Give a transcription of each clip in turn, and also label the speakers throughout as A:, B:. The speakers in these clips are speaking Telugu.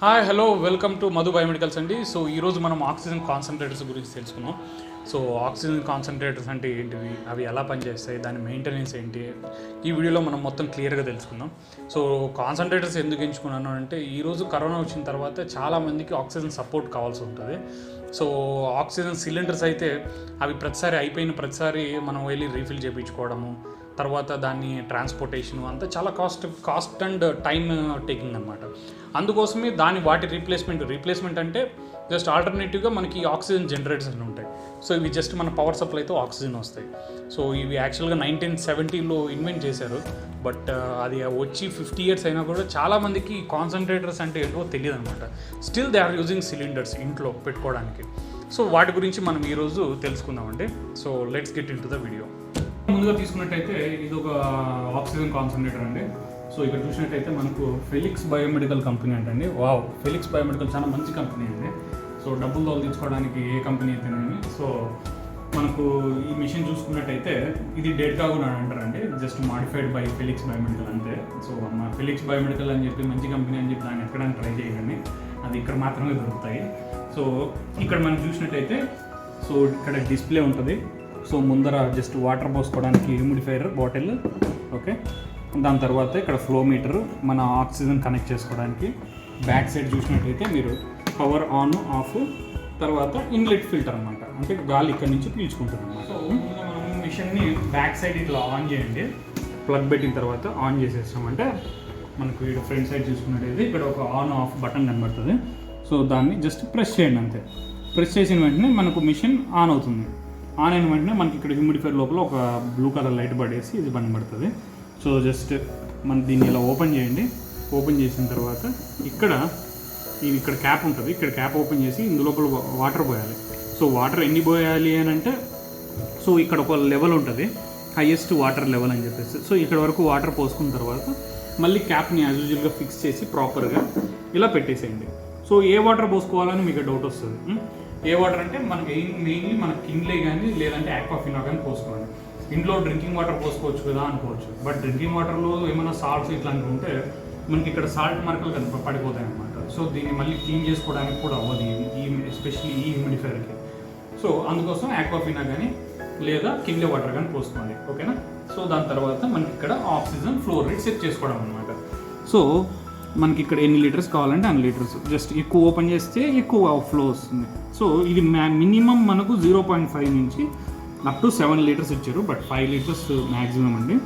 A: Hi hello welcome to Madhu biomedicals అండి. సో ఈరోజు మనం ఆక్సిజన్ కాన్సన్ట్రేటర్స్ గురించి తెలుసుకున్నాం. సో ఆక్సిజన్ కాన్సన్ట్రేటర్స్ అంటే ఏంటివి, అవి ఎలా పనిచేస్తాయి, దాని మెయింటెనెన్స్ ఏంటి, ఈ వీడియోలో మనం మొత్తం క్లియర్గా తెలుసుకుందాం. సో కాన్సన్ట్రేటర్స్ ఎందుకు ఎంచుకున్నాను అంటే, ఈరోజు కరోనా వచ్చిన తర్వాత చాలామందికి ఆక్సిజన్ సపోర్ట్ కావాల్సి ఉంటుంది. సో ఆక్సిజన్ సిలిండర్స్ అయితే అవి ప్రతిసారి అయిపోయిన ప్రతిసారి మనం వెళ్ళి రీఫిల్ చేయించుకోవడము, తర్వాత దాన్ని ట్రాన్స్పోర్టేషన్ అంతా చాలా కాస్ట్ అండ్ టైం టేకింగ్ అనమాట. అందుకోసమే వాటి రీప్లేస్మెంట్ అంటే జస్ట్ ఆల్టర్నేటివ్గా మనకి ఆక్సిజన్ జనరేటర్స్ అని ఉంటాయి. సో ఇవి జస్ట్ మన పవర్ సప్లైతో ఆక్సిజన్ వస్తాయి. సో ఇవి యాక్చువల్గా 1970లో ఇన్వెంట్ చేశారు. బట్ అది వచ్చి 50 years అయినా కూడా చాలామందికి కాన్సన్ట్రేటర్స్ అంటే ఏంటో తెలియదు అనమాట. Still they are using cylinders ఇంట్లో పెట్టుకోవడానికి. సో వాటి గురించి మనం ఈరోజు తెలుసుకుందామండి. So let's get into the video. ముందుగా తీసుకున్నట్టయితే ఇది ఒక ఆక్సిజన్ కాన్సన్ట్రేటర్ అండి. సో ఇక్కడ చూసినట్టయితే మనకు ఫెలిక్స్ బయోమెడికల్ కంపెనీ అంటండి. వావ్, ఫెలిక్స్ బయోమెడికల్ చాలా మంచి కంపెనీ అండి. సో డబ్బులు తీసుకోవడానికి ఏ కంపెనీ అయితేనేమి. సో మనకు ఈ మిషన్ చూసుకున్నట్టయితే ఇది డేటా కూడా అంటారండి, just modified by Felix biomedical అంతే. సో మా ఫెలిక్స్ బయోమెడికల్ అని చెప్పి మంచి కంపెనీ అని చెప్పి దాన్ని ఎక్కడానికి ట్రై చేయకండి, అది ఇక్కడ మాత్రమే దొరుకుతాయి. సో ఇక్కడ మనం చూసినట్టయితే సో ఇక్కడ డిస్ప్లే ఉంటుంది. సో ముందర జస్ట్ వాటర్ పోసుకోవడానికి హ్యూమిడిఫైయర్ బాటిల్, ఓకే. దాని తర్వాత ఇక్కడ ఫ్లో మీటర్, మన ఆక్సిజన్ కనెక్ట్ చేసుకోవడానికి. బ్యాక్ సైడ్ చూసినట్టయితే మీరు పవర్ ఆన్ ఆఫ్, తర్వాత ఇన్లెట్ ఫిల్టర్ అనమాట, అంటే గాలి ఇక్కడ నుంచి పీల్చుకుంటుంది అనమాట. సో మనం మిషన్ని బ్యాక్ సైడ్ ఇట్లా ఆన్ చేయండి. ప్లగ్ పెట్టిన తర్వాత ఆన్ చేసేస్తామంటే మనకు ఇక్కడ ఫ్రంట్ సైడ్ చూసుకున్నట్టయితే ఇక్కడ ఒక ఆన్ ఆఫ్ బటన్ కనబడుతుంది. సో దాన్ని జస్ట్ ప్రెస్ చేయండి అంతే. ప్రెస్ చేసిన వెంటనే మనకు మిషన్ ఆన్ అవుతుంది. ఆన్ అయిన వెంటనే మనకి ఇక్కడ హ్యూమిడిఫైర్ లోపల ఒక బ్లూ కలర్ లైట్ పడేసి ఇది బంద్ పడుతుంది. సో జస్ట్ మనం దీన్ని ఇలా ఓపెన్ చేయండి. ఓపెన్ చేసిన తర్వాత ఇక్కడ క్యాప్ ఉంటుంది. ఇక్కడ క్యాప్ ఓపెన్ చేసి ఇందులోపల వాటర్ పోయాలి. సో వాటర్ ఎన్ని పోయాలి అని అంటే, సో ఇక్కడ ఒక లెవెల్ ఉంటుంది, హైయెస్ట్ వాటర్ లెవెల్ అని చెప్పేసి. సో ఇక్కడ వరకు వాటర్ పోసుకున్న తర్వాత మళ్ళీ క్యాప్ని యాజ్ యూజువల్గా ఫిక్స్ చేసి ప్రాపర్గా ఇలా పెట్టేసేయండి. సో ఏ వాటర్ పోసుకోవాలని మీకు డౌట్ వస్తుంది. ఏ వాటర్ అంటే మనకి మెయిన్లీ మన కిన్లే కానీ లేదంటే ఆక్వాఫినా కానీ పోసుకోండి. ఇంట్లో డ్రింకింగ్ వాటర్ పోసుకోవచ్చు కదా అనుకోవచ్చు, బట్ డ్రింకింగ్ వాటర్లో ఏమైనా సాల్ట్స్ ఇట్లాంటివి ఉంటే మనకి ఇక్కడ సాల్ట్ మార్కులు పడిపోతాయి అన్నమాట. సో దీన్ని మళ్ళీ క్లీన్ చేసుకోవడానికి కూడా అవ్వదు, ఎస్పెషల్లీ ఈ హ్యూమిడిఫైర్కి. సో అందుకోసం ఆక్వాఫినా కానీ లేదా కిన్లే వాటర్ కానీ పోసుకోండి, ఓకేనా. సో దాని తర్వాత మనకి ఇక్కడ ఆక్సిజన్ ఫ్లో రేట్ సెట్ చేసుకోవడం అనమాట. సో మనకి ఇక్కడ ఎన్ని లీటర్స్ కావాలంటే అన్ని లీటర్స్, జస్ట్ ఎక్కువ ఓపెన్ చేస్తే ఎక్కువ ఫ్లో వస్తుంది. సో ఇది మినిమం మనకు 0.5 నుంచి అప్ టు 7 లీటర్స్ ఇచ్చారు, బట్ 5 లీటర్స్ మ్యాక్సిమం అండి.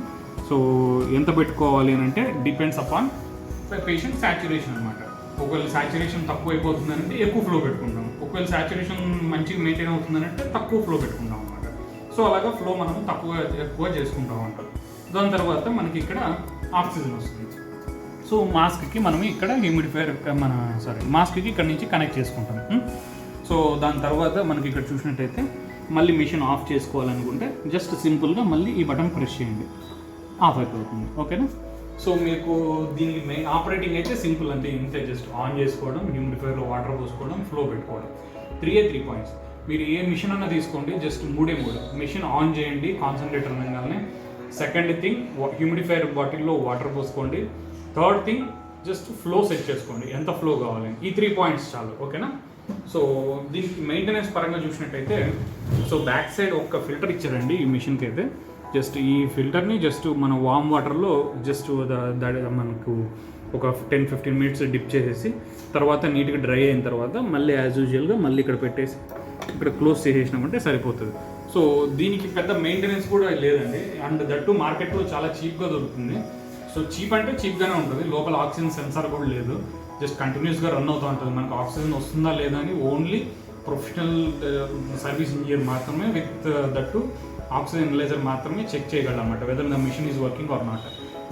A: సో ఎంత పెట్టుకోవాలి అని అంటే డిపెండ్స్ అపాన్ పేషెంట్ సాచురేషన్ అనమాట. ఒకవేళ సాచురేషన్ తక్కువ అయిపోతుందంటే ఎక్కువ ఫ్లో పెట్టుకుంటాం, ఒకవేళ సాచురేషన్ మంచిగా మెయింటైన్ అవుతుందంటే తక్కువ ఫ్లో పెట్టుకుంటాం అనమాట. సో అలాగా ఫ్లో మనం ఎక్కువ చేసుకుంటాం అంటారు. దాని తర్వాత మనకి ఇక్కడ ఆక్సిజన్ వస్తుంది. సో మాస్క్కి మనం ఇక్కడ హ్యూమిడిఫైయర్ మాస్క్కి ఇక్కడ నుంచి కనెక్ట్ చేసుకుంటాం. సో దాని తర్వాత మనకి ఇక్కడ చూసినట్టయితే మళ్ళీ మిషన్ ఆఫ్ చేసుకోవాలనుకుంటే జస్ట్ సింపుల్గా మళ్ళీ ఈ బటన్ ప్రెస్ చేయండి, ఆఫ్ అయిపోతుంది, ఓకేనా. సో మీకు దీనికి మెయిన్ ఆపరేటింగ్ అయితే సింపుల్ అంటే ఇంతే, జస్ట్ ఆన్ చేసుకోవడం, హ్యూమిడిఫైయర్లో వాటర్ పోసుకోవడం, ఫ్లో పెట్టుకోవడం. 3 పాయింట్స్. మీరు ఏ మిషన్ అన్నా తీసుకోండి, జస్ట్ 3 మిషన్ ఆన్ చేయండి కాన్సన్ట్రేటర్ అనగానే. సెకండ్ థింగ్ హ్యూమిడిఫైయర్ బాటిల్లో వాటర్ పోసుకోండి. Third thing just flow set చేసుకోండి, ఎంత ఫ్లో కావాలి. ఈ 3 పాయింట్స్ చాలు, ఓకేనా. సో దీనికి మెయింటెనెన్స్ పరంగా చూసినట్టయితే సో బ్యాక్ సైడ్ ఒక ఫిల్టర్ ఇచ్చారండి ఈ మిషన్కి అయితే. జస్ట్ ఈ ఫిల్టర్ని జస్ట్ మన వామ్ వాటర్లో జస్ట్ మనకు ఒక 10-15 minutes డిప్ చేసేసి తర్వాత నీట్గా డ్రై అయిన తర్వాత మళ్ళీ యాజ్ యూజువల్గా మళ్ళీ ఇక్కడ పెట్టేసి ఇక్కడ క్లోజ్ చేసేసినామంటే సరిపోతుంది. సో దీనికి పెద్ద మెయింటెనెన్స్ కూడా లేదండి, అండ్ దట్టు మార్కెట్లో చాలా చీప్గా దొరుకుతుంది. సో చీప్ అంటే చీప్గానే ఉంటుంది, లోపల ఆక్సిజన్ సెన్సార్ కూడా లేదు, జస్ట్ కంటిన్యూస్గా రన్ అవుతూ ఉంటుంది. మనకు ఆక్సిజన్ వస్తుందా లేదా అని ఓన్లీ ప్రొఫెషనల్ సర్వీస్ ఇంజనీర్ మాత్రమే విత్ దట్టు ఆక్సిజన్ ఎనలైజర్ మాత్రమే చెక్ చేయగలరు అన్నమాట, whether the machine is working or not.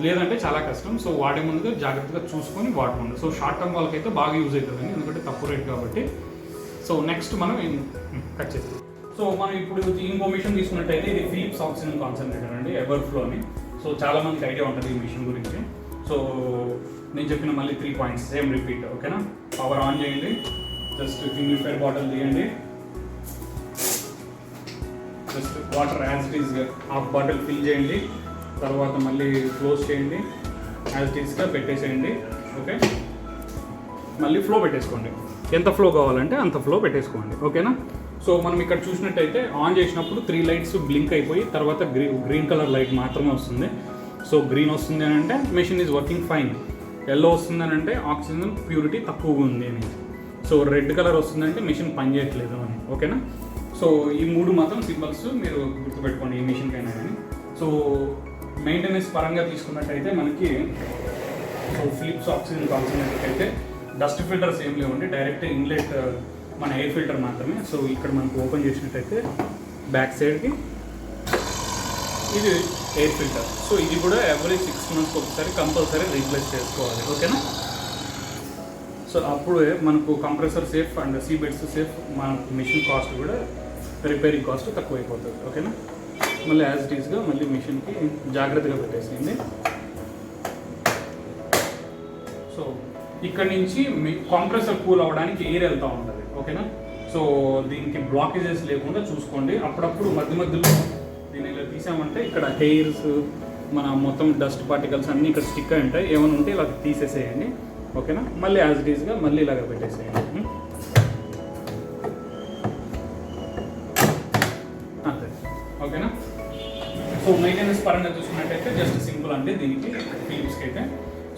A: లేదంటే చాలా కష్టం. సో వాడే ముందుగా జాగ్రత్తగా చూసుకొని వాడుకోండి. సో షార్ట్ టర్మ్ వాళ్ళకైతే బాగా యూజ్ అవుతుంది, ఎందుకంటే తక్కువ రేట్ కాబట్టి. సో నెక్స్ట్ మనం కట్ చేస్తాం. సో మనం ఇప్పుడు ఇంకో మిషన్ తీసుకున్నట్టయితే ఇది ఫిలిప్స్ ఆక్సిజన్ కాన్సన్ట్రేటర్ అండి, ఎవర్ఫ్లోని. సో చాలామందికి ఐడియా ఉంటుంది ఈ మిషన్ గురించి. సో నేను చెప్పిన మళ్ళీ 3 పాయింట్స్ సేమ్ రిపీట్, ఓకేనా. పవర్ ఆన్ చేయండి, జస్ట్ హ్యూమిడిఫైయర్ బాటిల్ తీయండి, just water as it is half bottle fill చేయండి, తర్వాత మళ్ళీ క్లోజ్ చేయండి, యాజ్ ఇట్ ఈస్గా పెట్టేసేయండి, ఓకే. మళ్ళీ ఫ్లో పెట్టేసుకోండి. ఎంత ఫ్లో కావాలంటే అంత ఫ్లో పెట్టేసుకోండి, ఓకేనా. సో మనం ఇక్కడ చూసినట్టయితే ఆన్ చేసినప్పుడు 3 లైట్స్ బ్లింక్ అయిపోయి తర్వాత గ్రీన్ కలర్ లైట్ మాత్రమే వస్తుంది. సో గ్రీన్ వస్తుంది అని అంటే machine is working fine. Yellow వస్తుంది అని అంటే ఆక్సిజన్ ప్యూరిటీ తక్కువగా ఉంది అని. సో రెడ్ కలర్ వస్తుందంటే మెషిన్ పనిచేయట్లేదు అని, ఓకేనా. సో ఈ 3 మాత్రం సింబల్స్ మీరు గుర్తుపెట్టుకోండి ఈ మెషిన్కైనా కానీ. సో మెయింటెనెన్స్ పరంగా తీసుకున్నట్టయితే మనకి సో ఫిలిప్స్ ఆక్సిజన్ కాన్సన్ట్రేటర్ అయితే డస్ట్ ఫిల్టర్స్ ఏం లేవండి, డైరెక్ట్ ఇన్లెట్ మన ఎయిర్ ఫిల్టర్ మాత్రమే. సో ఇక్కడ మనకు ఓపెన్ చేసినట్టయితే బ్యాక్ సైడ్కి ఇది ఎయిర్ ఫిల్టర్. సో ఇది కూడా ఎవ్రీ 6 మంత్స్కి ఒకసారి కంపల్సరీ రీప్లేస్ చేసుకోవాలి, ఓకేనా. సో అప్పుడే మనకు compressor safe and sieve beds safe, మనకు మిషన్ కాస్ట్ కూడా రిపేరింగ్ కాస్ట్ తక్కువ అయిపోతుంది, ఓకేనా. మళ్ళీ యాజ్ ఇట్ ఈస్గా మళ్ళీ మిషన్కి జాగ్రత్తగా పెట్టేసింది. సో ఇక్కడ నుంచి మీ కంప్రెసర్ కూల్ అవ్వడానికి ఎయిర్ వెళ్తూ ఉంటుంది, ఓకేనా. సో దీనికి బ్లాకేజెస్ లేకుండా చూసుకోండి. అప్పుడప్పుడు మధ్యలో దీన్ని ఇలా తీసామంటే ఇక్కడ హెయిర్స్ మన మొత్తం డస్ట్ పార్టికల్స్ అన్నీ ఇక్కడ స్టిక్ అయి ఉంటాయి. ఏమైనా ఉంటే ఇలా తీసేసేయండి, ఓకేనా. మళ్ళీ యాజ్ ఇట్ ఈస్గా మళ్ళీ ఇలాగ పెట్టేసేయండి, అంతే, ఓకేనా. సో మెయింటెనెన్స్ పరంగా చూసుకున్నట్టయితే జస్ట్ సింపుల్ అండి దీనికి ఫిలిప్స్కి అయితే.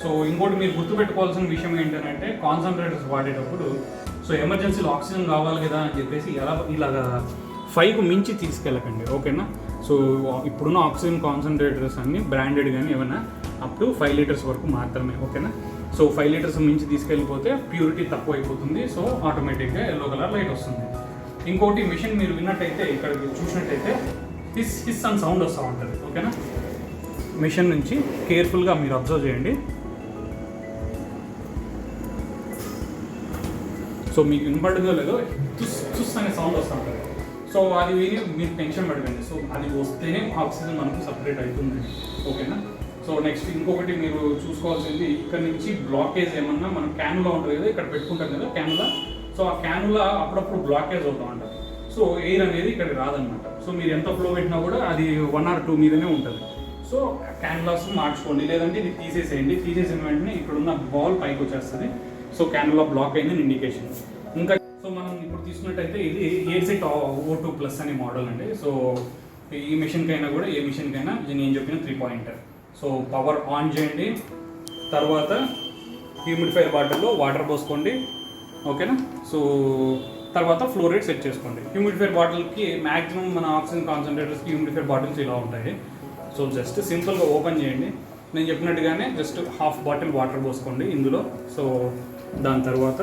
A: సో ఇంకోటి మీరు గుర్తుపెట్టుకోవాల్సిన విషయం ఏంటంటే కాన్సన్ట్రేటర్స్ వాడేటప్పుడు సో ఎమర్జెన్సీలో ఆక్సిజన్ కావాలి కదా అని చెప్పేసి ఇలాగా 5కు మించి తీసుకెళ్ళకండి, ఓకేనా. సో ఇప్పుడున్న ఆక్సిజన్ కాన్సన్ట్రేటర్స్ అన్ని బ్రాండెడ్ కానీ ఏమైనా అప్ టు 5 లీటర్స్ వరకు మాత్రమే, ఓకేనా. సో 5 లీటర్స్ మించి తీసుకెళ్ళిపోతే ప్యూరిటీ తక్కువ అయిపోతుంది. సో ఆటోమేటిక్గా ఎల్లో కలర్ లైట్ వస్తుంది. ఇంకోటి మిషన్ మీరు విన్నట్టయితే ఇక్కడ చూసినట్టయితే హిస్ అని సౌండ్ వస్తూ ఉంటుంది, ఓకేనా. మిషన్ నుంచి కేర్ఫుల్గా మీరు అబ్జర్వ్ చేయండి. సో మీకు వినపడుతుందో లేదో తుస్ అనే సౌండ్ వస్తూ ఉంటుంది. సో అది విని మీరు టెన్షన్ పడకండి. సో అది వస్తేనే ఆక్సిజన్ మనకు సపరేట్ అవుతుంది, ఓకేనా. సో నెక్స్ట్ ఇంకొకటి మీరు చూసుకోవాల్సింది ఇక్కడ నుంచి బ్లాకేజ్ ఏమన్నా మనం క్యానులా ఉంటుంది కదా, ఇక్కడ పెట్టుకుంటాం కదా క్యానులా. సో ఆ క్యానులా అప్పుడప్పుడు బ్లాకేజ్ అవుతూ ఉంటుంది. సో ఎయిర్ అనేది ఇక్కడికి రాదనమాట. సో మీరు ఎంత ఫ్లో పెట్టినా కూడా అది 1 or 2 మీదనే ఉంటుంది. సో క్యానులాస్ మార్చుకోండి, లేదంటే ఇది తీసేసేయండి. తీసేసిన వెంటనే ఇక్కడున్న బాల్ పైకి వచ్చేస్తుంది. సో క్యానులా బ్లాక్ అయిందని ఇండికేషన్. ఇంకా సో మనం ఇప్పుడు తీసుకున్నట్టయితే ఇది ఎయిర్సెట్ O2+ అనే మోడల్ అండి. సో ఈ మిషన్కైనా కూడా ఏ మిషన్కైనా నేను చెప్పిన 3 పాయింటర్. సో పవర్ ఆన్ చేయండి, తర్వాత హ్యూమిడిఫైర్ బాటిల్లో వాటర్ పోసుకోండి, ఓకేనా. సో తర్వాత ఫ్లో రేట్ సెట్ చేసుకోండి. హ్యూమిడిఫైర్ బాటిల్కి మ్యాక్సిమం మన ఆక్సిజన్ కాన్సన్ట్రేటర్స్కి హ్యూమిడిఫైర్ బాటిల్స్ ఇలా ఉంటాయి. సో జస్ట్ సింపుల్గా ఓపెన్ చేయండి. నేను చెప్పినట్టుగానే జస్ట్ ½ బాటిల్ వాటర్ పోసుకోండి ఇందులో. సో దాని తర్వాత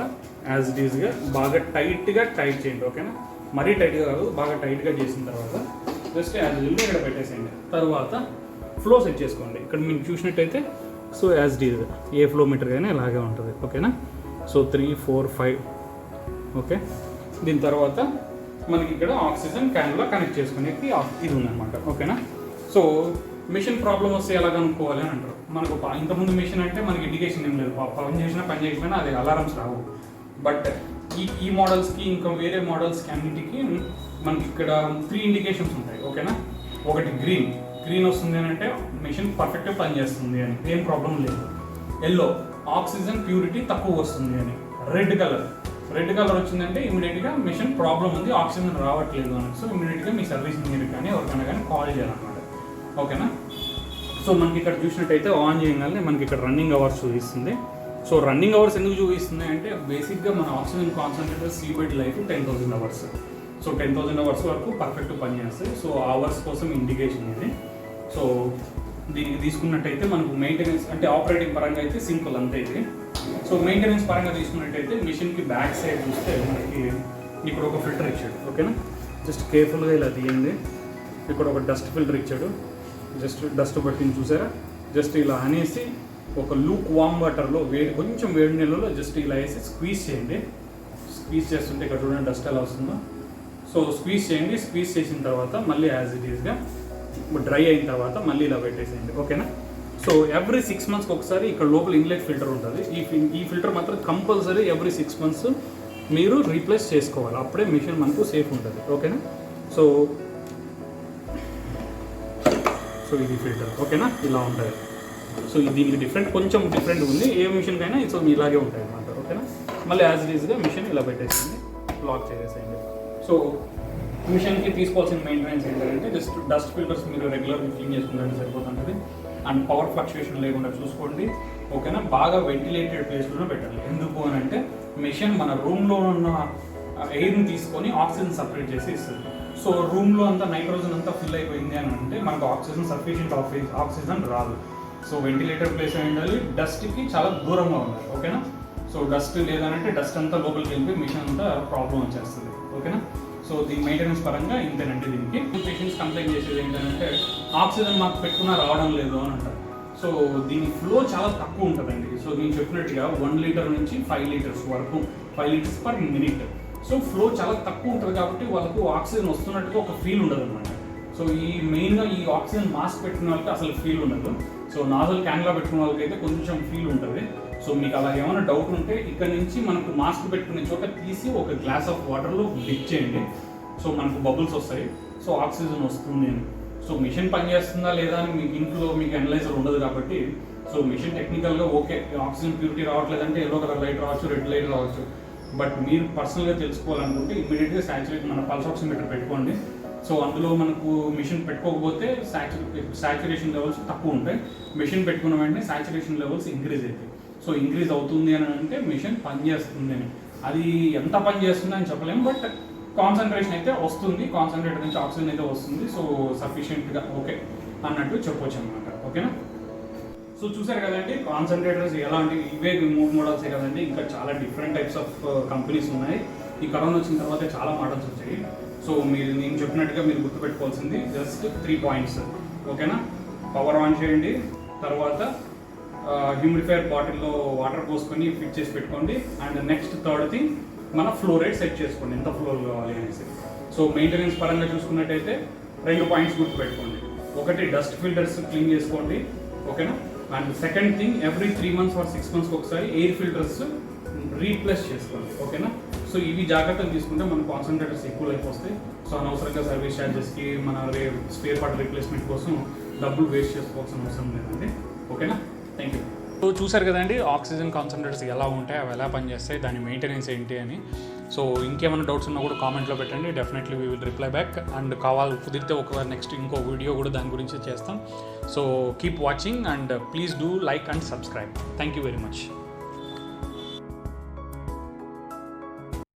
A: యాజ్ ఇట్ ఈస్గా బాగా టైట్ చేయండి, ఓకేనా. మరీ టైట్గా కాదు, బాగా టైట్గా చేసిన తర్వాత జస్ట్ యాజ్ యూజువల్గా ఇక్కడ పెట్టేసేయండి. తర్వాత ఫ్లో సెట్ చేసుకోండి. ఇక్కడ మీరు చూసినట్టయితే సో యాజ్ ఇట్ ఈజ్గా ఏ ఫ్లో మీటర్ కానీ ఇలాగే ఉంటుంది, ఓకేనా. So 3, 4, 5, okay. దీని తర్వాత మనకి ఇక్కడ ఆక్సిజన్ క్యాన్లో కనెక్ట్ చేసుకునేకి ఇది ఉందన్నమాట, ఓకేనా. సో మిషన్ ప్రాబ్లం వస్తే ఎలా కనుక్కోవాలి అని అంటారు. మనకు ఇంతకుముందు మిషన్ అంటే మనకి ఇండికేషన్ ఏం లేదు, పని చేసినా అది అలారమ్స్ రావు. బట్ ఈ మోడల్స్కి ఇంకా వేరే మోడల్స్కి అన్నిటికీ మనకి ఇక్కడ 3 ఇండికేషన్స్ ఉంటాయి, ఓకేనా. ఒకటి గ్రీన్ వస్తుంది అని అంటే మిషన్ పర్ఫెక్ట్గా పనిచేస్తుంది అని, ఏం ప్రాబ్లం లేదు. ఎల్లో ఆక్సిజన్ ప్యూరిటీ తక్కువ వస్తుంది అని. రెడ్ కలర్ వచ్చిందంటే ఇమీడియట్గా మిషన్ ప్రాబ్లం ఉంది, ఆక్సిజన్ రావట్లేదు అని. సో ఇమీడియట్గా మీ సర్వీస్ ఇంజనీర్ కానీ ఎవరికైనా కానీ కాల్ చేయాలన్నమాట, ఓకేనా. సో మనకి ఇక్కడ చూసినట్టయితే ఆన్ చేయగానే మనకి ఇక్కడ రన్నింగ్ అవర్స్ చూపిస్తుంది. సో రన్నింగ్ అవర్స్ ఎందుకు చూపిస్తుంది అంటే బేసిక్గా మన oxygen concentrator seabed life 10,000 hours. So 10,000 hours వరకు పర్ఫెక్ట్ పనిచేస్తాయి. సో అవర్స్ కోసం ఇండికేషన్ ఇది. సో దీనికి తీసుకున్నట్టయితే మనకు మెయింటెనెన్స్ అంటే ఆపరేటింగ్ పరంగా అయితే సింపుల్ అంతే ఇది. సో మెయింటెనెన్స్ పరంగా తీసుకున్నట్టయితే మిషన్కి బ్యాక్ సైడ్ చూస్తే మనకి ఇక్కడ ఒక ఫిల్టర్ ఇచ్చాడు, ఓకేనా. జస్ట్ కేర్ఫుల్గా ఇలా తీయండి. ఇక్కడ ఒక డస్ట్ ఫిల్టర్ ఇచ్చాడు. జస్ట్ డస్ట్ పట్టింది చూసారా, జస్ట్ ఇలా అనేసి ఒక లూక్ వామ్ వాటర్లో కొంచెం వేడి నీళ్ళలో జస్ట్ ఇలా వేసి స్క్వీజ్ చేయండి. స్క్వీజ్ చేస్తుంటే ఇక్కడ చూడండి డస్ట్ ఎలా వస్తుందో. సో స్క్వీజ్ చేయండి. స్క్వీజ్ చేసిన తర్వాత మళ్ళీ యాజ్ ఇట్ ఈస్గా డ్రై అయిన తర్వాత మళ్ళీ ఇలా పెట్టేసేయండి, ఓకేనా. సో ఎవ్రీ 6 మంత్స్కి ఒకసారి ఇక్కడ లోపల ఇన్లెట్ ఫిల్టర్ ఉంటుంది. ఈ ఫిల్టర్ మాత్రం కంపల్సరీ ఎవ్రీ 6 మంత్స్ మీరు రీప్లేస్ చేసుకోవాలి, అప్పుడే మిషన్ మనకు సేఫ్ ఉంటుంది, ఓకేనా. సో ఇది ఫిల్టర్, ఓకేనా, ఇలా ఉంటుంది. సో దీనికి కొంచెం డిఫరెంట్ ఉంది. ఏ మిషన్కైనా సో ఇలాగే ఉంటాయి అన్నమాట, ఓకేనా. మళ్ళీ యాజ్ ఇట్ ఈజ్గా మిషన్ ఇలా పెట్టేసింది, లాక్ చేసేసేయండి. సో మిషన్కి తీసుకోవాల్సిన మెయింటెనెన్స్ ఏంటంటే జస్ట్ డస్ట్ ఫిల్టర్స్ మీరు రెగ్యులర్గా క్లీన్ చేసుకుంటే సరిపోతుంటుంది. అండ్ పవర్ ఫ్లక్చుయేషన్ లేకుండా చూసుకోండి, ఓకేనా. బాగా వెంటిలేటెడ్ ప్లేస్లోనే పెట్టాలి. ఎందుకు అని అంటే మిషన్ మన రూమ్లో ఉన్న ఎయిర్ని తీసుకొని ఆక్సిజన్ సపరేట్ చేసి ఇస్తుంది. సో రూమ్లో అంతా నైట్రోజన్ అంతా ఫిల్ అయిపోయింది అని అంటే మనకు ఆక్సిజన్ సఫిషియంట్ ఆక్సిజన్ రాదు. సో వెంటిలేటెడ్ ప్లేస్ అయి ఉండాలి, డస్ట్కి చాలా దూరంగా ఉండాలి, ఓకేనా. సో డస్ట్ లేదనంటే డస్ట్ అంతా లోపలికి వెళ్ళి మిషన్ అంతా ప్రాబ్లం వచ్చేస్తుంది, ఓకేనా. సో దీని మెయింటెనెన్స్ పరంగా ఇంతేనండి. దీనికి పేషెంట్స్ కంప్లైంట్ చేసేది ఏంటంటే ఆక్సిజన్ మాకు పెట్టుకున్నా రావడం లేదు అని అంటారు. సో దీని ఫ్లో చాలా తక్కువ ఉంటుందండి. సో నేను చెప్పినట్టుగా 1 లీటర్ నుంచి 5 లీటర్స్ వరకు, 5 litres per minute. So flow చాలా తక్కువ ఉంటుంది కాబట్టి వాళ్ళకు ఆక్సిజన్ వస్తున్నట్టుగా ఒక ఫీల్ ఉండదు అనమాట. సో ఈ మెయిన్గా ఈ ఆక్సిజన్ మాస్క్ పెట్టుకున్న వాళ్ళకి అసలు ఫీల్ ఉండదు. సో నాజల్ క్యాన్లా పెట్టుకున్న వాళ్ళకి అయితే కొంచెం ఫీల్ ఉంటుంది. సో మీకు అలా ఏమైనా డౌట్ ఉంటే ఇక్కడ నుంచి మనకు మాస్క్ పెట్టుకునే చోట తీసి ఒక గ్లాస్ ఆఫ్ వాటర్లో డిప్ చేయండి. సో మనకు బబుల్స్ వస్తాయి, సో ఆక్సిజన్ వస్తుంది అని. సో మిషన్ పనిచేస్తుందా లేదా అని మీకు ఇంట్లో మీకు అనలైజర్ ఉండదు కాబట్టి, సో మిషన్ టెక్నికల్గా ఓకే ఆక్సిజన్ ప్యూరిటీ రావట్లేదంటే ఎల్లో కలర్ లైట్ రావచ్చు, రెడ్ లైట్ రావచ్చు. బట్ మీరు పర్సనల్గా తెలుసుకోవాలనుకుంటే ఇమ్మీడియట్గా మన పల్స్ ఆక్సిమీటర్ పెట్టుకోండి. సో అందులో మనకు మిషన్ పెట్టుకోకపోతే సాచురేషన్ లెవెల్స్ తక్కువ ఉంటాయి. మిషన్ పెట్టుకున్న వెంటనే సాచురేషన్ లెవెల్స్ ఇంక్రీజ్ అవుతాయి. సో ఇంక్రీజ్ అవుతుంది అని అంటే మిషన్ పనిచేస్తుంది అని. అది ఎంత పని చేస్తుంది అని చెప్పలేము, బట్ కాన్సన్ట్రేషన్ అయితే వస్తుంది, కాన్సన్ట్రేటర్ నుంచి ఆక్సిజన్ అయితే వస్తుంది. సో సఫిషియెంట్గా ఓకే అన్నట్టు చెప్పొచ్చు అనమాట, ఓకేనా. సో చూసారు కదండి కాన్సన్ట్రేటర్స్ ఎలాంటి, ఇవే 3 మోడల్సే కదండి, ఇంకా చాలా డిఫరెంట్ టైప్స్ ఆఫ్ కంపెనీస్ ఉన్నాయి. ఈ కరోనా వచ్చిన తర్వాత చాలా మోడల్స్ వచ్చాయి. సో నేను చెప్పినట్టుగా మీరు గుర్తుపెట్టుకోవాల్సింది జస్ట్ 3 పాయింట్స్, ఓకేనా. పవర్ ఆన్ చేయండి, తర్వాత హ్యూమిడిఫైయర్ బాటిల్లో వాటర్ పోసుకొని ఫిట్ చేసి పెట్టుకోండి. అండ్ నెక్స్ట్ థర్డ్ థింగ్ మన ఫ్లో రేట్ సెట్ చేసుకోండి, ఎంత ఫ్లో కావాలి అనేసి. సో మెయింటెనెన్స్ పరంగా చూసుకున్నట్టయితే 2 పాయింట్స్ గుర్తుపెట్టుకోండి. ఒకటి డస్ట్ ఫిల్టర్స్ క్లీన్ చేసుకోండి, ఓకేనా. And second thing every 3 months or 6 months ఒకసారి ఎయిర్ ఫిల్టర్స్ రీప్లేస్ చేసుకోండి, ఓకేనా. సో ఇవి జాగ్రత్తలు తీసుకుంటే మన కాన్సన్ట్రేటర్స్ ఎక్కువ లైఫ్ వస్తాయి. సో అనవసరంగా సర్వీస్ ఛార్జెస్కి మన స్పేర్ పార్ట్ రీప్లేస్మెంట్ కోసం డబ్బులు వేస్ట్ చేసుకోవాల్సిన అవసరం లేదండి, ఓకేనా. Thank you. సో చూసారు కదండి ఆక్సిజన్ కాన్సన్ట్రేటర్స్ ఎలా ఉంటాయి, అవి ఎలా పనిచేస్తాయి, దాని మెయింటెనెన్స్ ఏంటి అని. సో ఇంకేమైనా డౌట్స్ ఉన్నా కూడా కామెంట్లో పెట్టండి, definitely we will reply back. And కుదిరితే నెక్స్ట్ ఇంకో వీడియో కూడా దాని గురించి చేస్తాం. So keep watching and please do like and subscribe. Thank you very much.